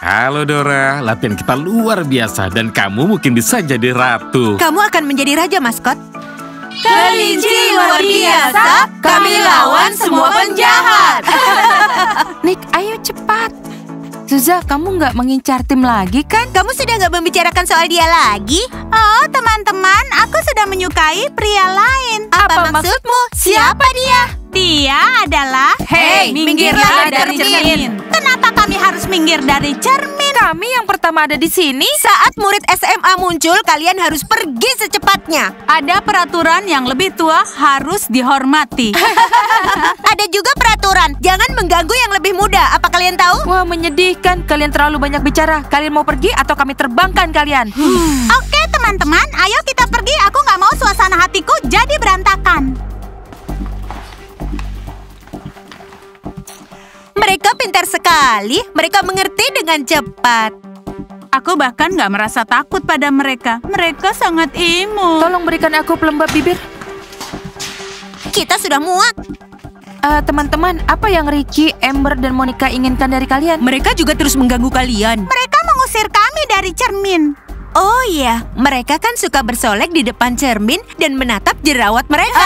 Halo Dora, latihan kita luar biasa dan kamu mungkin bisa jadi ratu. Kamu akan menjadi raja, maskot. Kelinci luar biasa, kami lawan semua penjahat. Nick, ayo cepat. Zuza, kamu nggak mengincar tim lagi kan? Kamu sudah nggak membicarakan soal dia lagi? Oh, teman-teman, aku sudah menyukai pria lain. Apa maksudmu? Siapa dia? Dia adalah... Hei, minggirlah dari cermin. Kenapa kami harus minggir dari cermin? Kami yang pertama ada di sini. Saat murid SMA muncul, kalian harus pergi secepatnya. Ada peraturan yang lebih tua harus dihormati. Ada juga peraturan, jangan mengganggu yang lebih muda. Apa kalian tahu? Wah, menyedihkan. Kalian terlalu banyak bicara. Kalian mau pergi atau kami terbangkan kalian? Oke, teman-teman, ayo kita pergi. Aku nggak mau suasana hatiku jadi berantakan. Mereka pintar sekali. Mereka mengerti dengan cepat. Aku bahkan nggak merasa takut pada mereka. Mereka sangat imut. Tolong berikan aku pelembab bibir. Kita sudah muak. Teman-teman, apa yang Ricky, Amber, dan Monica inginkan dari kalian? Mereka juga terus mengganggu kalian. Mereka mengusir kami dari cermin. Oh iya, mereka kan suka bersolek di depan cermin dan menatap jerawat mereka.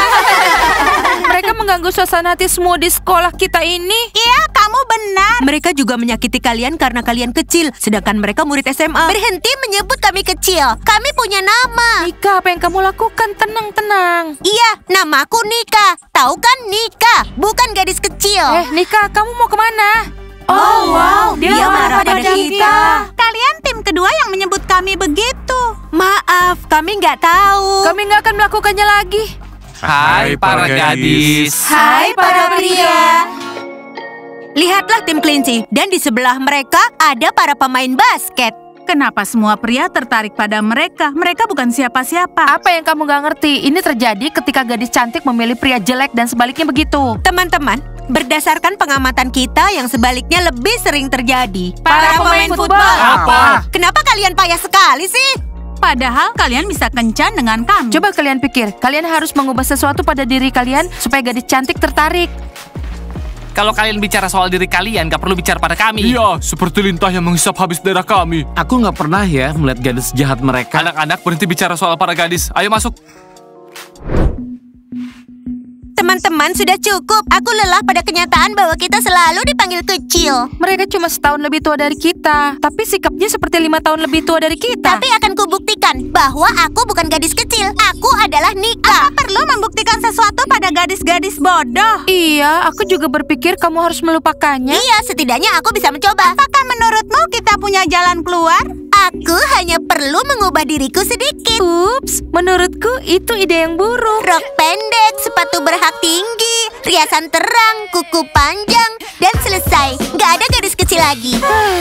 Mereka mengganggu suasana hati semua di sekolah kita ini. Iya, kamu benar. Mereka juga menyakiti kalian karena kalian kecil, sedangkan mereka murid SMA. Berhenti menyebut kami kecil. Kami punya nama. Nika, apa yang kamu lakukan? Tenang. Iya, namaku Nika. Tahu kan Nika, bukan gadis kecil. Nika, kamu mau kemana? Oh wow, dia marah pada kita. Kalian tim kedua yang menyebut kami begitu. Maaf, kami nggak tahu. Kami nggak akan melakukannya lagi. Hai para gadis. Hai para pria. Lihatlah tim kelinci, dan di sebelah mereka ada para pemain basket. Kenapa semua pria tertarik pada mereka? Mereka bukan siapa-siapa. Apa yang kamu nggak ngerti? Ini terjadi ketika gadis cantik memilih pria jelek dan sebaliknya begitu. Teman-teman, berdasarkan pengamatan kita yang sebaliknya lebih sering terjadi. Para pemain football. Apa? Kenapa kalian payah sekali sih? Padahal kalian bisa kencan dengan kami. Coba kalian pikir, kalian harus mengubah sesuatu pada diri kalian supaya gadis cantik tertarik. Kalau kalian bicara soal diri kalian, gak perlu bicara pada kami. Iya, seperti lintah yang menghisap habis darah kami. Aku nggak pernah ya melihat gadis jahat mereka. Anak-anak berhenti bicara soal para gadis. Ayo masuk. Teman-teman, sudah cukup. Aku lelah pada kenyataan bahwa kita selalu dipanggil kecil. Mereka cuma setahun lebih tua dari kita, tapi sikapnya seperti 5 tahun lebih tua dari kita. Tapi akan kubuktikan bahwa aku bukan gadis kecil. Aku adalah Nika. Apa perlu membuktikan sesuatu pada gadis-gadis bodoh? Iya, aku juga berpikir kamu harus melupakannya. Iya, setidaknya aku bisa mencoba. Apakah menurutmu kita punya jalan keluar? Aku hanya perlu mengubah diriku sedikit. Ups, menurutku itu ide yang buruk. Rok pendek, sepatu berhak tinggi, riasan terang, kuku panjang, dan selesai. Nggak ada gadis kecil lagi.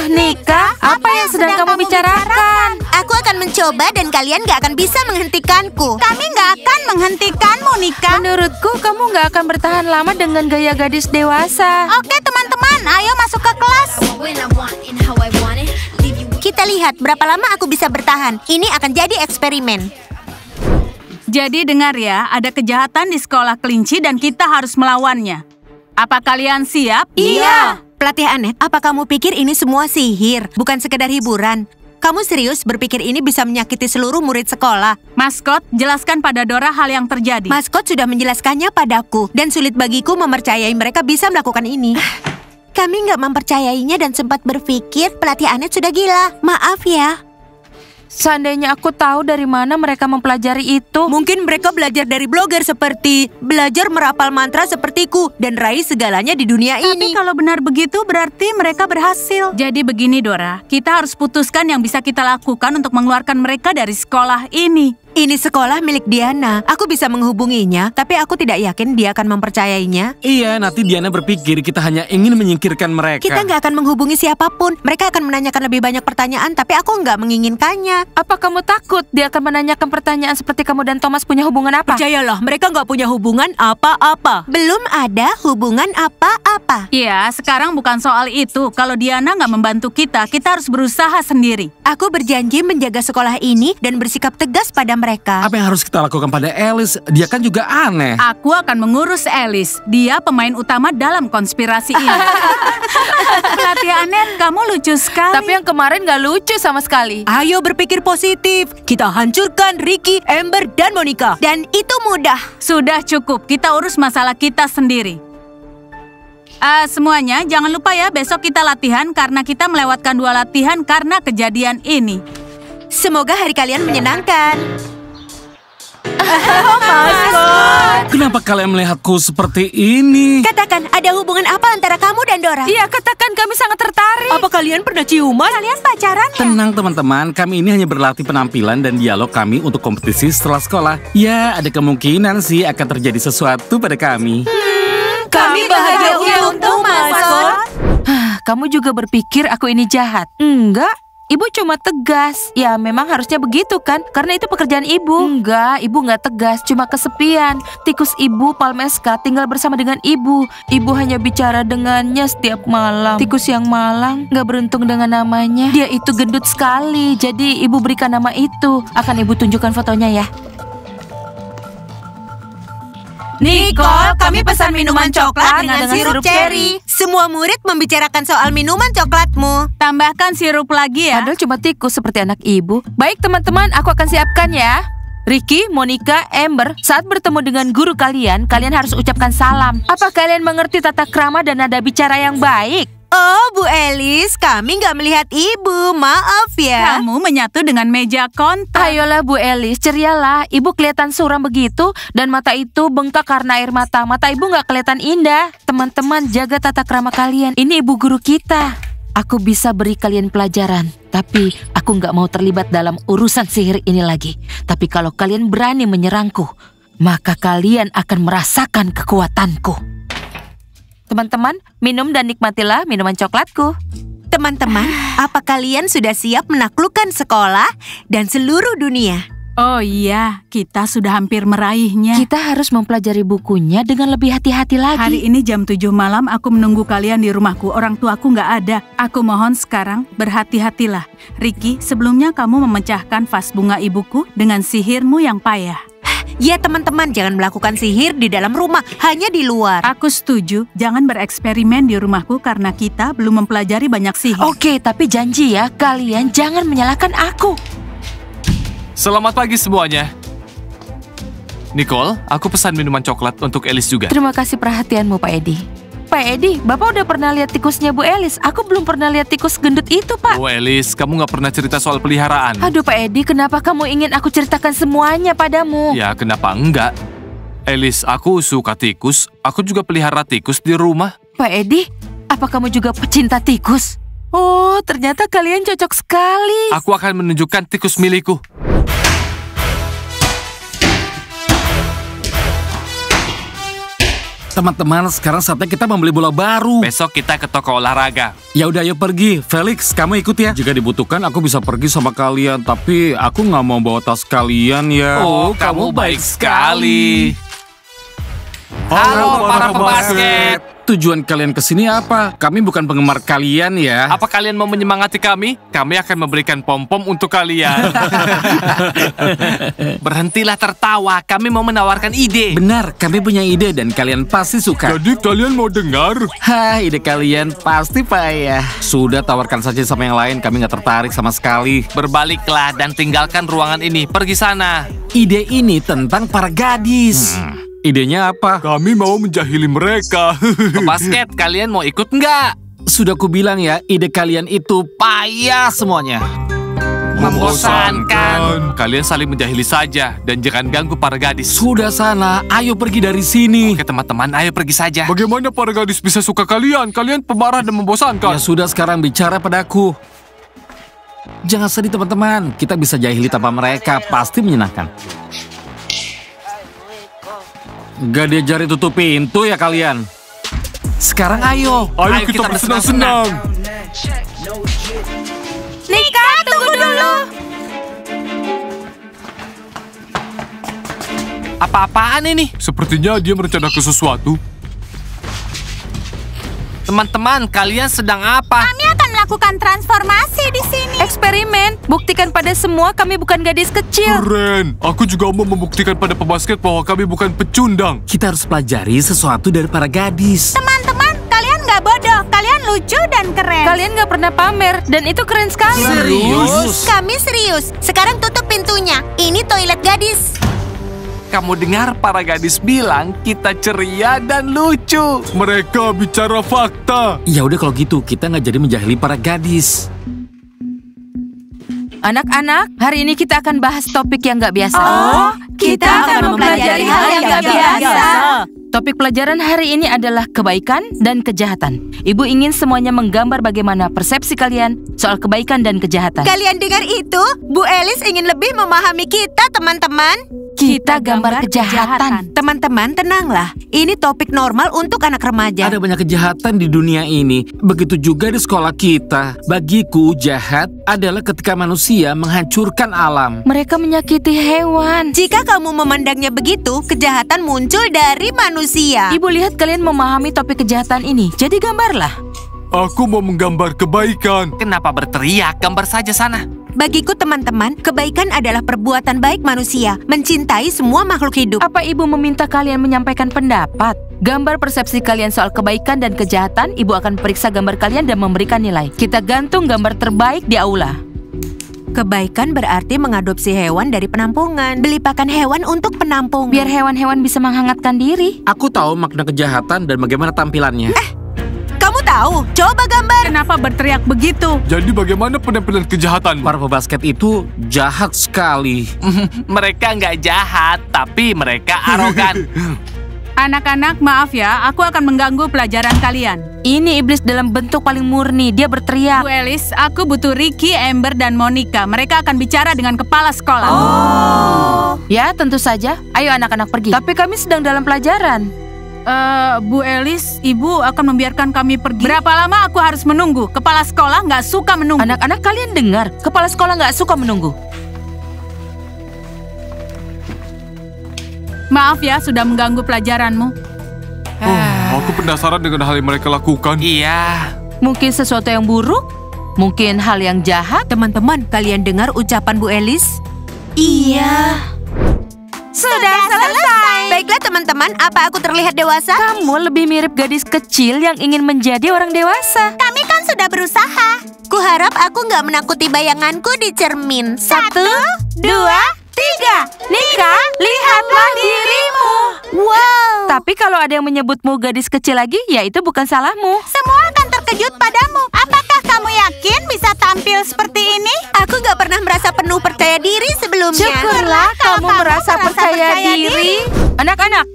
Nika, apa yang sedang kamu bicarakan? Aku akan mencoba dan kalian nggak akan bisa menghentikanku. Kami nggak akan menghentikanmu, Nika. Menurutku kamu nggak akan bertahan lama dengan gaya gadis dewasa. Oke, teman-teman, ayo masuk ke kelas. Kita lihat berapa lama aku bisa bertahan. Ini akan jadi eksperimen. Jadi dengar ya, ada kejahatan di sekolah kelinci dan kita harus melawannya. Apa kalian siap? Iya. Pelatih Anet, apa kamu pikir ini semua sihir, bukan sekedar hiburan? Kamu serius berpikir ini bisa menyakiti seluruh murid sekolah? Maskot, jelaskan pada Dora hal yang terjadi. Maskot sudah menjelaskannya padaku, dan sulit bagiku mempercayai mereka bisa melakukan ini. Kami nggak mempercayainya dan sempat berpikir pelatih Anet sudah gila. Maaf ya. Seandainya aku tahu dari mana mereka mempelajari itu. Mungkin mereka belajar dari blogger seperti belajar merapal mantra sepertiku dan raih segalanya di dunia Tapi ini. kalau benar begitu berarti mereka berhasil. Jadi begini Dora, kita harus putuskan yang bisa kita lakukan untuk mengeluarkan mereka dari sekolah ini. Ini sekolah milik Diana. Aku bisa menghubunginya, tapi aku tidak yakin dia akan mempercayainya. Iya, nanti Diana berpikir kita hanya ingin menyingkirkan mereka. Kita nggak akan menghubungi siapapun. Mereka akan menanyakan lebih banyak pertanyaan, tapi aku nggak menginginkannya. banyak. Apa kamu takut dia akan menanyakan pertanyaan seperti kamu dan Thomas punya hubungan apa? Percayalah, mereka nggak punya hubungan apa-apa. Belum ada hubungan apa-apa. Iya, sekarang bukan soal itu. Kalau Diana nggak membantu kita harus berusaha sendiri. Aku berjanji menjaga sekolah ini dan bersikap tegas pada mereka. Apa yang harus kita lakukan pada Alice? Dia kan juga aneh. Aku akan mengurus Alice. Dia pemain utama dalam konspirasi ini. Pelatih Anet, kamu lucu sekali. Tapi yang kemarin gak lucu sama sekali. Ayo berpikir positif. Kita hancurkan Ricky, Amber, dan Monica. Dan itu mudah. Sudah cukup, kita urus masalah kita sendiri. Semuanya, jangan lupa ya, besok kita latihan karena kita melewatkan 2 latihan karena kejadian ini. Semoga hari kalian menyenangkan. Kenapa kalian melihatku seperti ini? Katakan, ada hubungan apa antara kamu dan Dora? Iya, katakan, kami sangat tertarik. Apa kalian pernah ciuman? Kalian pacaran ya? Tenang teman-teman, kami ini hanya berlatih penampilan dan dialog kami untuk kompetisi setelah sekolah. Ya, ada kemungkinan sih akan terjadi sesuatu pada kami. Kami bahagia untuk maskot. Kamu juga berpikir aku ini jahat? Enggak. Ibu cuma tegas. Ya memang harusnya begitu kan? Karena itu pekerjaan ibu. Enggak, ibu nggak tegas, cuma kesepian. Tikus ibu, Palmeska, tinggal bersama dengan ibu. Ibu hanya bicara dengannya setiap malam. Tikus yang malang, nggak beruntung dengan namanya. Dia itu gendut sekali, jadi ibu berikan nama itu. Akan ibu tunjukkan fotonya ya. Nicole, kami pesan minuman coklat dengan sirup cherry. Semua murid membicarakan soal minuman coklatmu. Tambahkan sirup lagi ya. Padahal cuma tikus seperti anak ibu. Baik teman-teman, aku akan siapkan ya. Ricky, Monica, Amber, saat bertemu dengan guru kalian, kalian harus ucapkan salam. Apa kalian mengerti tata krama dan nada bicara yang baik? Oh, Bu Alice, kami nggak melihat ibu. Maaf ya. Kamu menyatu dengan meja kontak. Ayolah Bu Alice, cerialah. Ibu kelihatan suram begitu dan mata itu bengkak karena air mata. Mata ibu nggak kelihatan indah. Teman-teman, jaga tata krama kalian. Ini ibu guru kita. Aku bisa beri kalian pelajaran, tapi aku nggak mau terlibat dalam urusan sihir ini lagi. Tapi kalau kalian berani menyerangku, maka kalian akan merasakan kekuatanku. Teman-teman, minum dan nikmatilah minuman coklatku. Teman-teman, apa kalian sudah siap menaklukkan sekolah dan seluruh dunia? Oh iya, kita sudah hampir meraihnya. Kita harus mempelajari bukunya dengan lebih hati-hati lagi. Hari ini jam 7 malam aku menunggu kalian di rumahku. Orang tuaku nggak ada. Aku mohon sekarang berhati-hatilah. Ricky, sebelumnya kamu memecahkan vas bunga ibuku dengan sihirmu yang payah. Ya teman-teman, jangan melakukan sihir di dalam rumah, hanya di luar. Aku setuju, jangan bereksperimen di rumahku karena kita belum mempelajari banyak sihir. Oke, tapi janji ya, kalian jangan menyalahkan aku. Selamat pagi semuanya. Nicole, aku pesan minuman coklat untuk Alice juga. Terima kasih perhatianmu, Pak Edi. Pak Edi, Bapak udah pernah lihat tikusnya Bu Alice. Aku belum pernah lihat tikus gendut itu, Pak. Oh Alice, kamu nggak pernah cerita soal peliharaan. Aduh Pak Edi, kenapa kamu ingin aku ceritakan semuanya padamu? Ya, kenapa enggak? Alice, aku suka tikus. Aku juga pelihara tikus di rumah. Pak Edi, apa kamu juga pecinta tikus? Oh, ternyata kalian cocok sekali. Aku akan menunjukkan tikus milikku. Teman-teman, sekarang saatnya kita membeli bola baru. Besok kita ke toko olahraga. Ya udah, ayo pergi. Felix, kamu ikut ya. Jika dibutuhkan, aku bisa pergi sama kalian. Tapi aku nggak mau bawa tas kalian ya. Oh, kamu baik sekali. Halo para pembasket. Tujuan kalian kesini apa? Kami bukan penggemar kalian ya. Apa kalian mau menyemangati kami? Kami akan memberikan pom-pom untuk kalian. Berhentilah tertawa, kami mau menawarkan ide. Benar, kami punya ide dan kalian pasti suka. Jadi kalian mau dengar? Hah, ide kalian pasti payah. Sudah, tawarkan saja sama yang lain, kami nggak tertarik sama sekali. Berbaliklah dan tinggalkan ruangan ini, pergi sana. Ide ini tentang para gadis. Idenya apa? Kami mau menjahili mereka. Pembasket, kalian mau ikut nggak? Sudah kubilang ya, ide kalian itu payah semuanya. Membosankan. Kalian saling menjahili saja dan jangan ganggu para gadis. Sudah sana, ayo pergi dari sini. Oke teman-teman, ayo pergi saja. Bagaimana para gadis bisa suka kalian? Kalian pemarah dan membosankan. Ya sudah, sekarang bicara padaku. Jangan sedih teman-teman, kita bisa jahili tanpa mereka, pasti menyenangkan. Gak diajarin tutup pintu ya kalian. Sekarang ayo. Ayo kita bersenang-senang. Nika, tunggu dulu. Apa-apaan ini? Sepertinya dia merencanakan sesuatu. Teman-teman, kalian sedang apa? Kami akan melakukan transformasi di sini. Eksperimen, buktikan pada semua kami bukan gadis kecil. Keren. Aku juga mau membuktikan pada pebasket bahwa kami bukan pecundang. Kita harus pelajari sesuatu dari para gadis. Teman-teman, kalian nggak bodoh. Kalian lucu dan keren. Kalian gak pernah pamer, dan itu keren sekali. Kami serius. Sekarang tutup pintunya. Ini toilet gadis. Kamu dengar para gadis bilang kita ceria dan lucu. Mereka bicara fakta. Ya udah kalau gitu, kita nggak jadi menjahili para gadis. Anak-anak, hari ini kita akan bahas topik yang gak biasa. Kita akan mempelajari hal yang gak biasa. Topik pelajaran hari ini adalah kebaikan dan kejahatan. Ibu ingin semuanya menggambar bagaimana persepsi kalian soal kebaikan dan kejahatan. Kalian dengar itu? Bu Elis ingin lebih memahami kita, teman-teman. Kita gambar kejahatan. Teman-teman, tenanglah. Ini topik normal untuk anak remaja. Ada banyak kejahatan di dunia ini. Begitu juga di sekolah kita. Bagiku, jahat adalah ketika manusia menghancurkan alam. Mereka menyakiti hewan. Jika kamu memandangnya begitu, kejahatan muncul dari manusia. Ibu lihat kalian memahami topik kejahatan ini. Jadi gambarlah. Aku mau menggambar kebaikan. Kenapa berteriak? Gambar saja sana. Bagiku, teman-teman, kebaikan adalah perbuatan baik manusia, mencintai semua makhluk hidup. Apa ibu meminta kalian menyampaikan pendapat? Gambar persepsi kalian soal kebaikan dan kejahatan, ibu akan periksa gambar kalian dan memberikan nilai. Kita gantung gambar terbaik di aula. Kebaikan berarti mengadopsi hewan dari penampungan, beli pakan hewan untuk penampungan. Biar hewan-hewan bisa menghangatkan diri. Aku tahu makna kejahatan dan bagaimana tampilannya. Kamu tahu? Coba gambar. Kenapa berteriak begitu? Jadi bagaimana penampilan kejahatan? Para pebasket itu jahat sekali. Mereka nggak jahat, tapi mereka arogan. Anak-anak, maaf ya, aku akan mengganggu pelajaran kalian. Ini iblis dalam bentuk paling murni, dia berteriak. Bu Elis, aku butuh Ricky, Amber, dan Monica. Mereka akan bicara dengan kepala sekolah. Ya, tentu saja. Ayo anak-anak pergi. Tapi kami sedang dalam pelajaran. Bu Elis, ibu akan membiarkan kami pergi. Berapa lama aku harus menunggu? Kepala sekolah nggak suka menunggu. Anak-anak kalian dengar, kepala sekolah nggak suka menunggu. Maaf ya, sudah mengganggu pelajaranmu. Aku penasaran dengan hal yang mereka lakukan. Iya. Mungkin sesuatu yang buruk, mungkin hal yang jahat. Teman-teman, kalian dengar ucapan Bu Elis? Iya. Sudah selesai. Baiklah teman-teman, apa aku terlihat dewasa? Kamu lebih mirip gadis kecil yang ingin menjadi orang dewasa. Kami kan sudah berusaha. Kuharap aku nggak menakuti bayanganku di cermin. 1, 2, 3. Nika, lihatlah dirimu. Wow. Tapi kalau ada yang menyebutmu gadis kecil lagi, ya itu bukan salahmu. Semua akan terkejut padamu. Apakah kamu yakin bisa tampil seperti ini? Aku nggak pernah merasa penuh percaya diri sebelumnya. Syukurlah kamu merasa percaya diri. Anak-anak,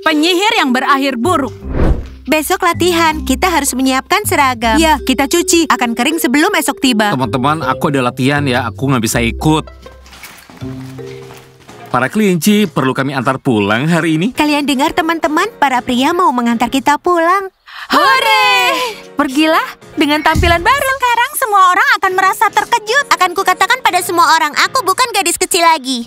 Penyihir yang berakhir buruk. Besok latihan, kita harus menyiapkan seragam. Ya, kita cuci. Akan kering sebelum esok tiba. Teman-teman, aku ada latihan ya. Aku nggak bisa ikut. Para kelinci, perlu kami antar pulang hari ini? Kalian dengar teman-teman, para pria mau mengantar kita pulang. hore! Pergilah dengan tampilan baru. Sekarang semua orang akan merasa terkejut. Akan kukatakan pada semua orang, aku bukan gadis kecil lagi.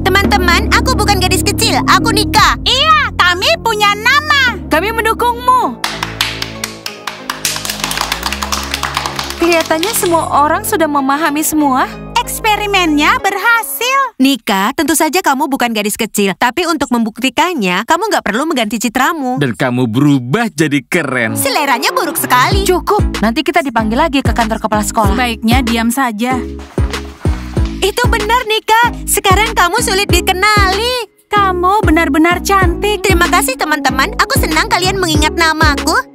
Teman-teman, aku bukan gadis kecil, aku Nika. Iya, kami punya nama. Kami mendukungmu. Kelihatannya semua orang sudah memahami semua. Eksperimennya berhasil. Nika, tentu saja kamu bukan gadis kecil. Tapi untuk membuktikannya, kamu nggak perlu mengganti citramu. Dan kamu berubah jadi keren. Seleranya buruk sekali. Cukup, nanti kita dipanggil lagi ke kantor kepala sekolah. Sebaiknya diam saja. Itu benar, Nika. Sekarang kamu sulit dikenali. Kamu benar-benar cantik. Terima kasih, teman-teman. Aku senang kalian mengingat namaku.